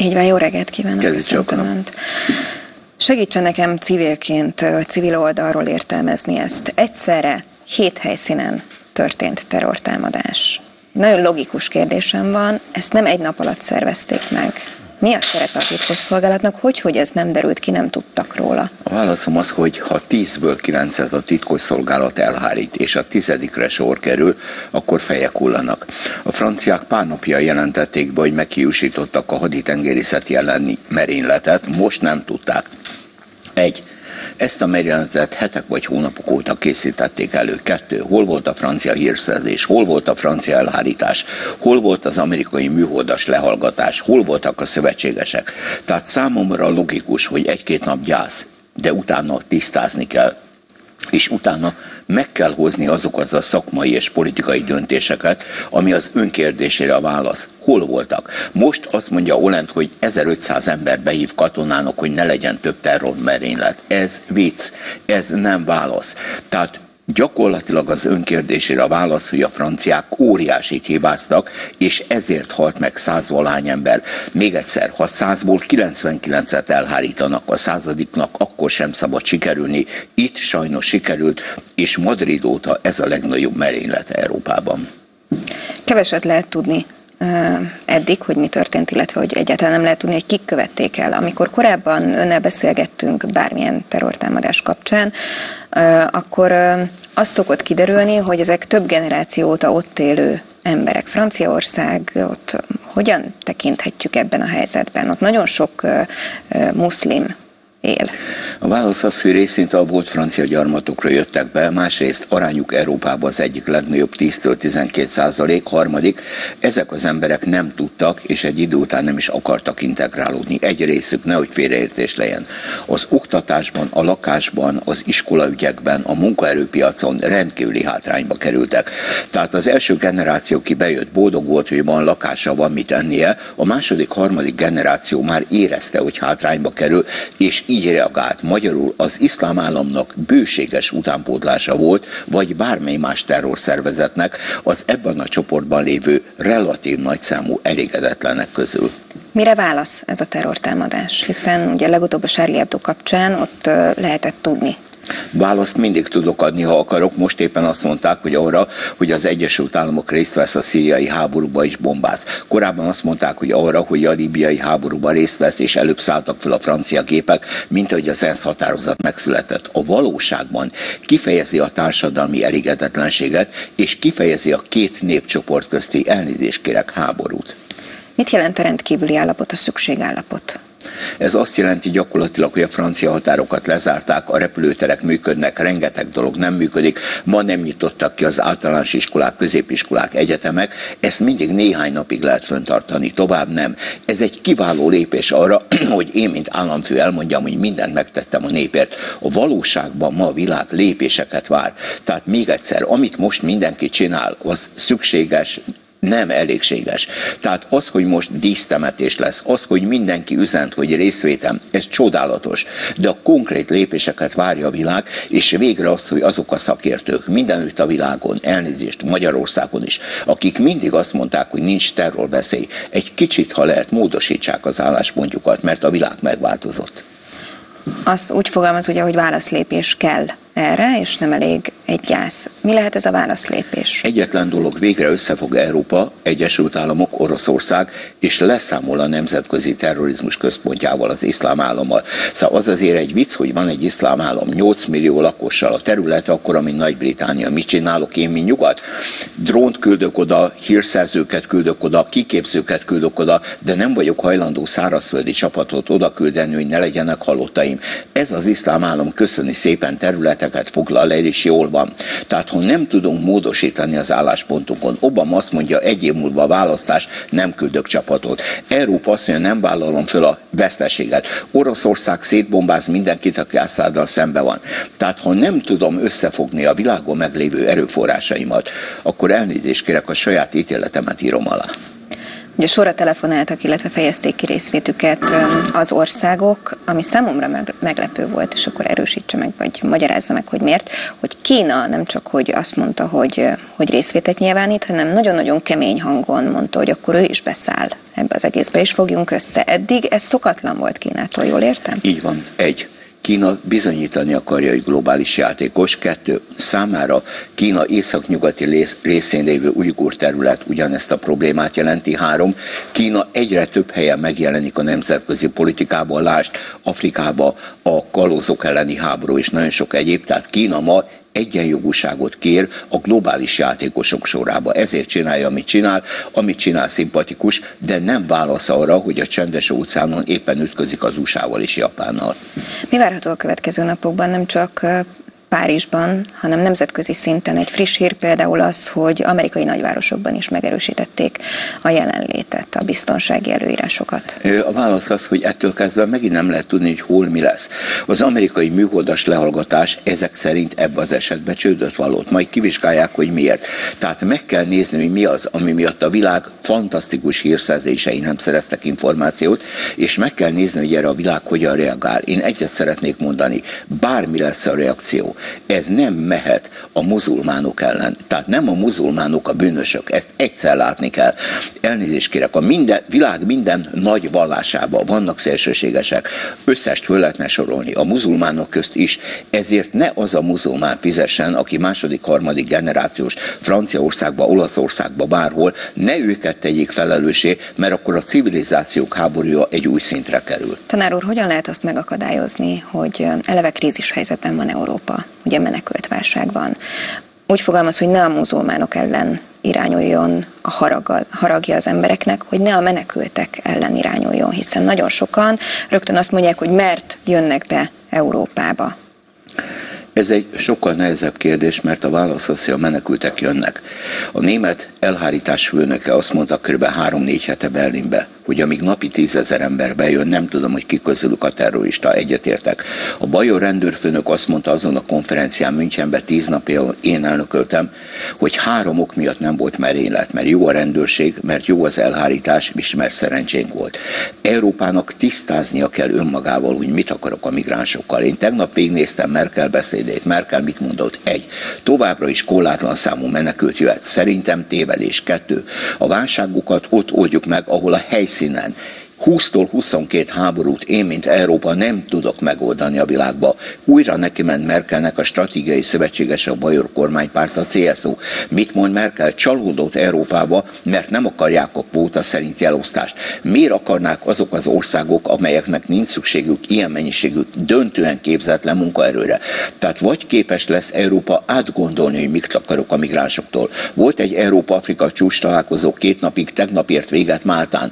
Így van, jó reggelt kívánok, köszöntöm Önt. Segítsen nekem civilként, vagy civil oldalról értelmezni ezt. Egyszerre 7 helyszínen történt terrortámadás. Nagyon logikus kérdésem van, ezt nem egy nap alatt szervezték meg. Mi a szerepe a titkosszolgálatnak, hogy ez nem derült ki, nem tudtak róla? A válaszom az, hogy ha 10-ből 9-et a titkosszolgálat elhárít, és a 10-re sor kerül, akkor fejek hullanak. A franciák pár napja jelentették be, hogy meghiúsítottak a haditengerészeti elleni merényletet, most nem tudták. Ezt a merényletet hetek vagy hónapok óta készítették elő. 2. Hol volt a francia hírszerzés? Hol volt a francia elhárítás? Hol volt az amerikai műholdas lehallgatás? Hol voltak a szövetségesek? Tehát számomra logikus, hogy 1-2 nap gyász, de utána tisztázni kell, és utána meg kell hozni azokat a szakmai és politikai döntéseket, ami az önkérdésére a válasz. Hol voltak? Most azt mondja Hollande, hogy 1500 ember behív katonának, hogy ne legyen több terrormerénylet. Ez vicc, ez nem válasz. Tehát gyakorlatilag az önkérdésére a válasz, hogy a franciák óriásit hibáztak, és ezért halt meg 100-valány ember. Még egyszer, ha 100-ból 99-et elhárítanak a 100-nak, akkor sem szabad sikerülni. Itt sajnos sikerült, és Madrid óta ez a legnagyobb merénylet Európában. Keveset lehet tudni eddig, hogy mi történt, illetve hogy egyáltalán nem lehet tudni, hogy kik követték el. Amikor korábban önnel beszélgettünk bármilyen terrortámadás kapcsán, akkor azt szokott kiderülni, hogy ezek több generáció óta ott élő emberek. Franciaországot hogyan tekinthetjük ebben a helyzetben? Ott nagyon sok muszlim él. A válasz az, hogy részint a volt francia gyarmatokra jöttek be, másrészt arányuk Európában az egyik legnagyobb 10-12%, harmadik, ezek az emberek nem tudtak, és egy idő után nem is akartak integrálódni. Egy részük, nehogy félreértés legyen. Az oktatásban, a lakásban, az iskolaügyekben, a munkaerőpiacon rendkívüli hátrányba kerültek. Tehát az első generáció, ki bejött, boldog volt, hogy van lakása, van mit ennie, a második, harmadik generáció már érezte, hogy hátrányba kerül, és így reagált. Magyarul az iszlám államnak bőséges utánpótlása volt, vagy bármely más terrorszervezetnek az ebben a csoportban lévő relatív nagyszámú elégedetlenek közül. Mire válasz ez a terrortámadás? Hiszen ugye legutóbb a Charlie Hebdo kapcsán ott lehetett tudni. Választ mindig tudok adni, ha akarok. Most éppen azt mondták, hogy arra, hogy az Egyesült Államok részt vesz a szíriai háborúba és bombáz. Korábban azt mondták, hogy arra, hogy a líbiai háborúban részt vesz, és előbb szálltak fel a francia gépek, mint ahogy az ENSZ határozat megszületett. A valóságban kifejezi a társadalmi elégedetlenséget, és kifejezi a két népcsoport közti, elnézést kérek, háborút. Mit jelent a rendkívüli állapot, a szükségállapot? Ez azt jelenti gyakorlatilag, hogy a francia határokat lezárták, a repülőterek működnek, rengeteg dolog nem működik, ma nem nyitottak ki az általános iskolák, középiskolák, egyetemek, ezt mindig néhány napig lehet fenntartani, tovább nem. Ez egy kiváló lépés arra, hogy én, mint államfő elmondjam, hogy mindent megtettem a népért. A valóságban ma a világ lépéseket vár. Tehát még egyszer, amit most mindenki csinál, az szükséges, nem elégséges. Tehát az, hogy most dísztemetés lesz, az, hogy mindenki üzent, hogy részvétem, ez csodálatos. De a konkrét lépéseket várja a világ, és végre azt, hogy azok a szakértők mindenütt a világon, elnézést Magyarországon is, akik mindig azt mondták, hogy nincs terrorveszély, egy kicsit, ha lehet, módosítsák az álláspontjukat, mert a világ megváltozott. Az úgy fogalmaz ugye, hogy válaszlépés kell erre, és nem elég egy gyász. Mi lehet ez a válaszlépés? Egyetlen dolog, végre összefog Európa, Egyesült Államok, Oroszország, és leszámol a nemzetközi terrorizmus központjával, az iszlám állammal. Szóval az azért egy vicc, hogy van egy iszlám állam 8 millió lakossal, a területe akkora, mint Nagy-Britannia. Mit csinálok én, mint nyugat? Drónt küldök oda, hírszerzőket küldök oda, kiképzőket küldök oda, de nem vagyok hajlandó szárazföldi csapatot oda küldeni, hogy ne legyenek halottaim. Ez az iszlám állam, köszöni szépen, területeket foglal el, és jól van. Tehát, ha nem tudunk módosítani az álláspontunkon, Obama azt mondja, 1 év múlva a választás, nem küldök csapatot. Európa azt mondja, nem vállalom föl a veszteséget. Oroszország szétbombáz mindenkit, aki Assaddal szembe van. Tehát, ha nem tudom összefogni a világon meglévő erőforrásaimat, akkor elnézést kérek, a saját ítéletemet írom alá. Ugye sorra telefonáltak, illetve fejezték ki részvétüket az országok, ami számomra meglepő volt, és akkor erősítse meg, vagy magyarázza meg, hogy miért, hogy Kína nem csak, hogy azt mondta, hogy részvétet nyilvánít, hanem nagyon-nagyon kemény hangon mondta, hogy akkor ő is beszáll ebbe az egészbe, és fogjunk össze. Eddig ez szokatlan volt Kínától, jól értem? Így van. Kína bizonyítani akarja, hogy globális játékos. 2. Számára Kína északnyugati részén lévő ujgur terület ugyanezt a problémát jelenti. 3. Kína egyre több helyen megjelenik a nemzetközi politikában, lásd Afrikába a kalózok elleni háború és nagyon sok egyéb, tehát Kína ma egyenjogúságot kér a globális játékosok sorába. Ezért csinálja, amit csinál szimpatikus, de nem válasz arra, hogy a Csendes-óceánon éppen ütközik az USA-val és Japánnal. Mi várható a következő napokban, nem csak Párizsban, hanem nemzetközi szinten? Egy friss hír például az, hogy amerikai nagyvárosokban is megerősítették a jelenlétet, a biztonsági előírásokat. A válasz az, hogy ettől kezdve megint nem lehet tudni, hogy hol mi lesz. Az amerikai műholdas lehallgatás ezek szerint ebbe az esetben csődöt vallott. Majd kivizsgálják, hogy miért. Tehát meg kell nézni, hogy mi az, ami miatt a világ fantasztikus hírszerzései nem szereztek információt, és meg kell nézni, hogy erre a világ hogyan reagál. Én egyet szeretnék mondani, bármi lesz a reakció, ez nem mehet a muzulmánok ellen. Tehát nem a muzulmánok a bűnösök, ezt egyszer látni kell. Elnézést kérek, a világ minden nagy vallásában vannak szélsőségesek, összest föl lehetne sorolni, a muzulmánok közt is, ezért ne az a muzulmán fizessen, aki második, harmadik generációs Franciaországba, Olaszországba, bárhol, ne őket tegyék felelőssé, mert akkor a civilizációk háborúja egy új szintre kerül. Tanár úr, hogyan lehet azt megakadályozni, hogy eleve krízis helyzetben van Európa? Ugye menekült válság van. Úgy fogalmaz, hogy ne a muzulmánok ellen irányuljon a haragja az embereknek, hogy ne a menekültek ellen irányuljon, hiszen nagyon sokan rögtön azt mondják, hogy mert jönnek be Európába. Ez egy sokkal nehezebb kérdés, mert a válasz az, hogy a menekültek jönnek. A német elhárítás főnöke azt mondta kb. 3-4 hete Berlinbe, hogy amíg napi 10 000 ember bejön, nem tudom, hogy ki közülük a terrorista, egyetértek. A bajor rendőrfőnök azt mondta azon a konferencián Münchenben 10 napja, én elnököltem, hogy 3 ok miatt nem volt merénylet, mert jó a rendőrség, mert jó az elhárítás, és mert szerencsénk volt. Európának tisztáznia kell önmagával, hogy mit akarok a migránsokkal. Én tegnap végignéztem Merkel beszédét. Merkel mit mondott? 1. Továbbra is korlátlan számú menekült jöhet. Szerintem tévedés. 2. A válságukat ott oldjuk meg, ahol a helyszínen 20-tól 22 háborút én, mint Európa nem tudok megoldani a világba. Újra neki ment Merkelnek a stratégiai szövetséges a bajor kormánypárt, a CSU. Mit mond Merkel? Csalódott Európába, mert nem akarják a kvóta szerinti elosztást. Miért akarnák azok az országok, amelyeknek nincs szükségük ilyen mennyiségű döntően képzetlen munkaerőre? Tehát vagy képes lesz Európa átgondolni, hogy mit akarok a migránsoktól. Volt egy Európa-Afrika csúcs találkozó 2 napig, tegnap ért véget Máltán.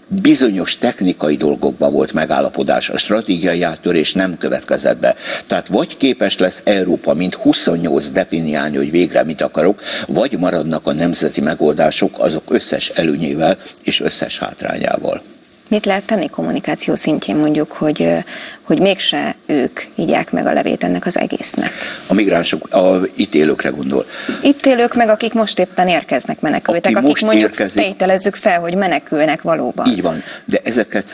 Bizonyos technikai dolgokban volt megállapodás, a stratégiai áttörés nem következett be. Tehát vagy képes lesz Európa, mint 28 definiálni, hogy végre mit akarok, vagy maradnak a nemzeti megoldások azok összes előnyével és összes hátrányával. Mit lehet tenni kommunikáció szintjén mondjuk, hogy mégse ők ígyák meg a levét ennek az egésznek? A migránsok, a itt élőkre gondol. Itt élők meg, akik most éppen érkeznek menekültek, akik mondjuk tételezzük fel, hogy menekülnek valóban. Így van, de ezeket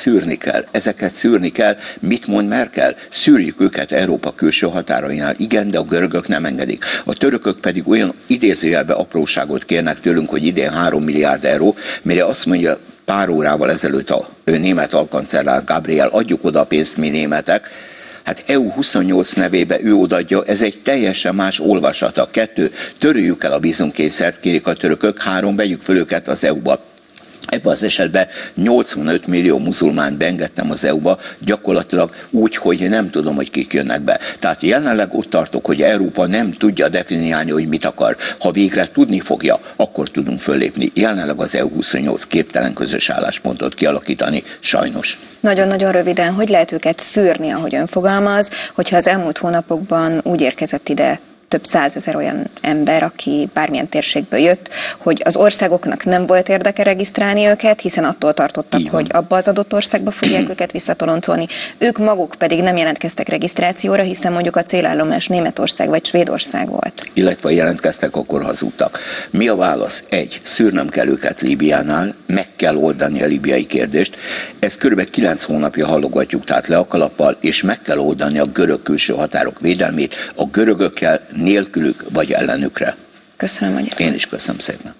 szűrni kell. Mit mond Merkel? Szűrjük őket Európa külső határainál. Igen, de a görögök nem engedik. A törökök pedig olyan idézőjelbe apróságot kérnek tőlünk, hogy idén 3 milliárd euró, mire azt mondja pár órával ezelőtt a német alkancellár Gabriel, adjuk oda a pénzt mi németek. Hát EU 28 nevébe ő odaadja, ez egy teljesen más olvasata. 2, törőjük el a vízumkényszert, kérik a törökök. 3, vegyük föl őket az EU-ba. Ebben az esetben 85 millió muzulmánt beengedtem az EU-ba, gyakorlatilag úgy, hogy nem tudom, hogy kik jönnek be. Tehát jelenleg ott tartok, hogy Európa nem tudja definiálni, hogy mit akar. Ha végre tudni fogja, akkor tudunk föllépni. Jelenleg az EU 28 képtelen közös álláspontot kialakítani, sajnos. Nagyon-nagyon röviden, hogy lehet őket szűrni, ahogy ön fogalmaz, hogyha az elmúlt hónapokban úgy érkezett ide több 100 000 olyan ember, aki bármilyen térségből jött, hogy az országoknak nem volt érdeke regisztrálni őket, hiszen attól tartottak, hogy abba az adott országba fogják őket visszatoloncolni. Ők maguk pedig nem jelentkeztek regisztrációra, hiszen mondjuk a célállomás Németország vagy Svédország volt. Illetve jelentkeztek, akkor hazudtak. Mi a válasz? 1. Szűrnöm kell őket Líbiánál, meg kell oldani a libiai kérdést. Ezt kb. 9 hónapja hallogatjuk, tehát le a kalappal, és meg kell oldani a görög külső határok védelmét a görögökkel, nélkülük vagy ellenükre. Köszönöm, hogy Én is köszönöm szépen.